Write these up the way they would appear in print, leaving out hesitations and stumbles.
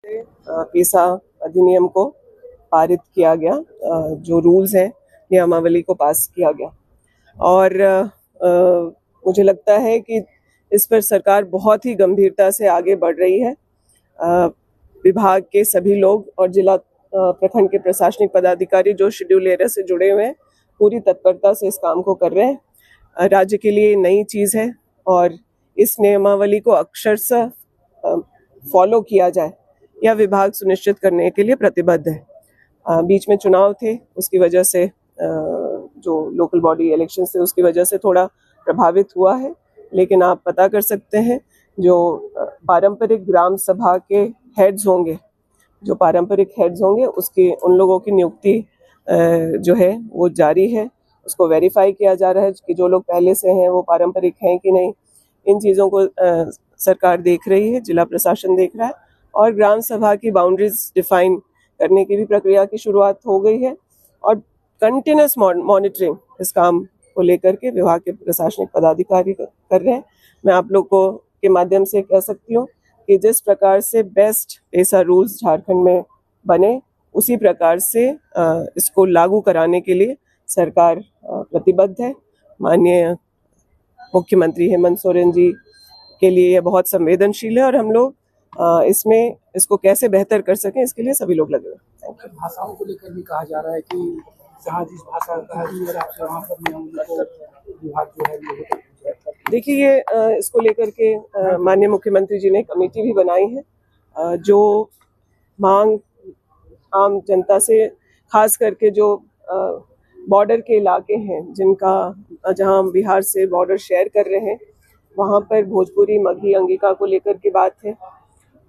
पेसा अधिनियम को पारित किया गया, जो रूल्स हैं नियमावली को पास किया गया और मुझे लगता है कि इस पर सरकार बहुत ही गंभीरता से आगे बढ़ रही है। विभाग के सभी लोग और जिला प्रखंड के प्रशासनिक पदाधिकारी जो शेड्यूल एरिया से जुड़े हुए हैं पूरी तत्परता से इस काम को कर रहे हैं। राज्य के लिए नई चीज़ है और इस नियमावली को अक्षरशः फॉलो किया जाए यह विभाग सुनिश्चित करने के लिए प्रतिबद्ध है। बीच में चुनाव थे, उसकी वजह से जो लोकल बॉडी इलेक्शन थे उसकी वजह से थोड़ा प्रभावित हुआ है, लेकिन आप पता कर सकते हैं जो पारंपरिक ग्राम सभा के हेड्स होंगे उसके उन लोगों की नियुक्ति जो है वो जारी है। उसको वेरीफाई किया जा रहा है कि जो लोग पहले से हैं वो पारंपरिक हैं कि नहीं। इन चीज़ों को सरकार देख रही है, जिला प्रशासन देख रहा है और ग्राम सभा की बाउंड्रीज डिफाइन करने की भी प्रक्रिया की शुरुआत हो गई है और कंटिन्यूस मॉनिटरिंग इस काम को लेकर के विभाग के प्रशासनिक पदाधिकारी कर रहे हैं। मैं आप लोग को के माध्यम से कह सकती हूँ कि जिस प्रकार से बेस्ट ऐसा रूल्स झारखंड में बने उसी प्रकार से इसको लागू कराने के लिए सरकार प्रतिबद्ध है। माननीय मुख्यमंत्री हेमंत सोरेन जी के लिए यह बहुत संवेदनशील है और हम लोग इसको कैसे बेहतर कर सकें इसके लिए सभी लोग लगे हुए हैं। भाषाओं को लेकर भी कहा जा रहा है कि जहाँ जिस भाषा का वहाँ पर विभाग जो है देखिए, ये इसको लेकर के माननीय मुख्यमंत्री जी ने कमेटी भी बनाई है जो मांग आम जनता से, खास करके जो बॉर्डर के इलाके हैं जहां हम बिहार से बॉर्डर शेयर कर रहे हैं, वहां पर भोजपुरी, मगही, अंगिका को लेकर के बात है।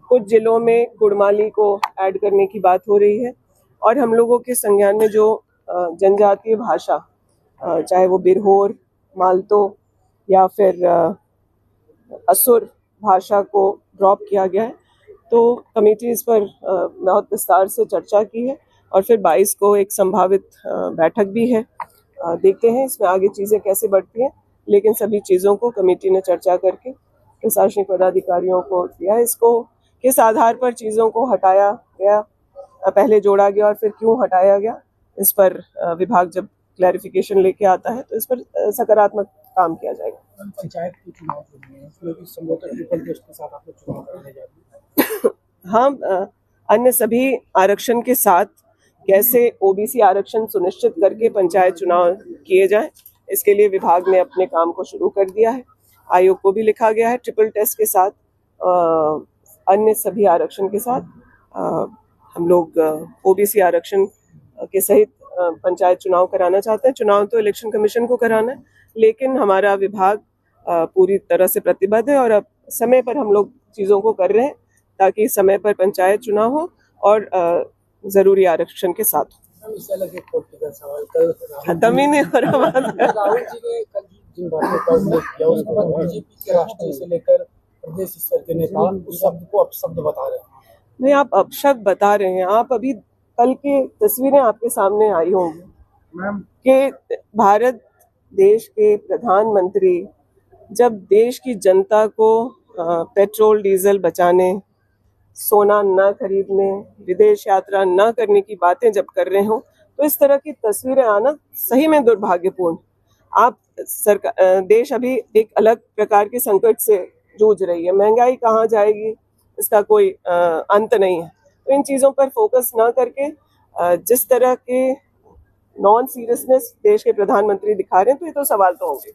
कुछ जिलों में कुड़माली को ऐड करने की बात हो रही है और हम लोगों के संज्ञान में जो जनजातीय भाषा, चाहे वो बिरहोर, मालतो या फिर असुर भाषा को ड्रॉप किया गया है। तो कमेटी इस पर बहुत विस्तार से चर्चा की है और फिर 22 को एक संभावित बैठक भी है। देखते हैं इसमें आगे चीज़ें कैसे बढ़ती हैं, लेकिन सभी चीज़ों को कमेटी ने चर्चा करके प्रशासनिक पदाधिकारियों को दिया। इसको किस आधार पर चीज़ों को हटाया गया, पहले जोड़ा गया और फिर क्यों हटाया गया, इस पर विभाग जब क्लैरिफिकेशन लेके आता है तो इस पर सकारात्मक काम किया जाएगा। पंचायत के चुनाव उसमें भी संभवतः ट्रिपल टेस्ट के साथ आपको चुनाव कराने जाएंगे। हाँ, अन्य सभी आरक्षण के साथ कैसे ओबीसी आरक्षण सुनिश्चित करके पंचायत चुनाव किए जाएं, इसके लिए विभाग ने अपने काम को शुरू कर दिया है। आयोग को भी लिखा गया है ट्रिपल टेस्ट के साथ अन्य सभी आरक्षण के साथ हम लोग ओबीसी आरक्षण के सहित पंचायत चुनाव कराना चाहते हैं। चुनाव तो इलेक्शन कमीशन को कराना है, लेकिन हमारा विभाग पूरी तरह से प्रतिबद्ध है और अब समय पर हम लोग चीज़ों को कर रहे हैं ताकि समय पर पंचायत चुनाव हो और जरूरी आरक्षण के साथ हो। इससे अलग एक पॉलिटिकल सवाल, कल खत्म ही नहीं हो रहा। राहुल जी ने कल जिन बातों का उल्लेख किया उसके बाद बीजेपी के राष्ट्रीय से लेकर प्रदेश स्तर के नेता उस शब्द को अपशब्द बता रहे हैं। नहीं, आप अपशब्द बता रहे हैं। आप अभी कल की तस्वीरें आपके सामने आई होंगी कि भारत देश के प्रधानमंत्री जब देश की जनता को पेट्रोल डीजल बचाने, सोना न खरीदने, विदेश यात्रा न करने की बातें जब कर रहे हो तो इस तरह की तस्वीरें आना सही में दुर्भाग्यपूर्ण। देश अभी एक अलग प्रकार के संकट से जूझ रही है। महंगाई कहाँ जाएगी इसका कोई अंत नहीं है। तो इन चीज़ों पर फोकस ना करके जिस तरह के नॉन सीरियसनेस देश के प्रधानमंत्री दिखा रहे हैं तो ये तो सवाल तो होंगे।